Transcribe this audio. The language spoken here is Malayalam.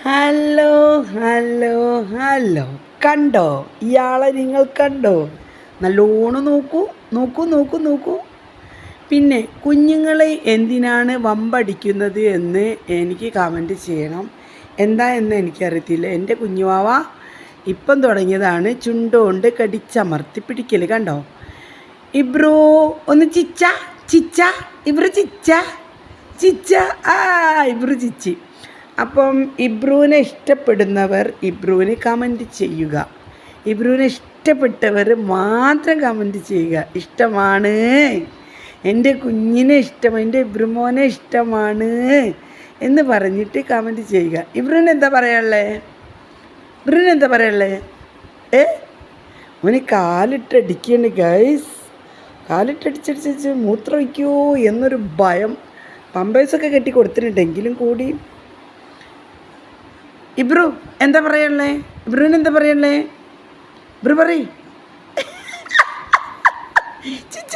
ഹലോ ഹലോ ഹലോ, കണ്ടോ ഇയാളെ? നിങ്ങൾ കണ്ടോ? നല്ലോണം നോക്കൂ നോക്കൂ നോക്കൂ നോക്കൂ. പിന്നെ കുഞ്ഞുങ്ങളെ എന്തിനാണ് വമ്പടിക്കുന്നത് എന്ന് എനിക്ക് കമൻറ്റ് ചെയ്യണം. എന്താ എന്ന് എനിക്കറിയത്തില്ല. എൻ്റെ കുഞ്ഞുവാവ ഇപ്പം തുടങ്ങിയതാണ് ചുണ്ടുകൊണ്ട് കടിച്ചമർത്തി പിടിക്കൽ. കണ്ടോ? ഇബ്രു ഒന്ന് ചിച്ച ചിച്ച, ഇബ്രു ചിച്ച ചിച്ച. ആ ഇബ്രു ചിച്ചി. അപ്പം ഇബ്രുവിനെ ഇഷ്ടപ്പെടുന്നവർ ഇബ്രുവിന് കമൻറ്റ് ചെയ്യുക. ഇബ്രുവിനെ ഇഷ്ടപ്പെട്ടവർ മാത്രം കമൻറ്റ് ചെയ്യുക. ഇഷ്ടമാണ്, എൻ്റെ കുഞ്ഞിനെ ഇഷ്ടം, എൻ്റെ ഇബ്രുമോനെ ഇഷ്ടമാണ് എന്ന് പറഞ്ഞിട്ട് കമൻറ്റ് ചെയ്യുക. ഇബ്രുവിന് എന്താ പറയാനുള്ളത്? ഇബ്രുവിന് എന്താ പറയാനുള്ളത്? അവന് കാലിട്ടടിക്കുകയാണ് ഗൈസ്. കാലിട്ടടിച്ചടിച്ച് മൂത്രം വയ്ക്കുമോ എന്നൊരു ഭയം. പമ്പേഴ്സൊക്കെ കെട്ടി കൊടുത്തിട്ടുണ്ടെങ്കിലും കൂടി. ഇബ്രു എന്താ പറയാനുള്ളേ? ഇബ്രുവിന് എന്താ പറയാനുള്ളേ? ഇബ്രു പറയ്. ചിച്ച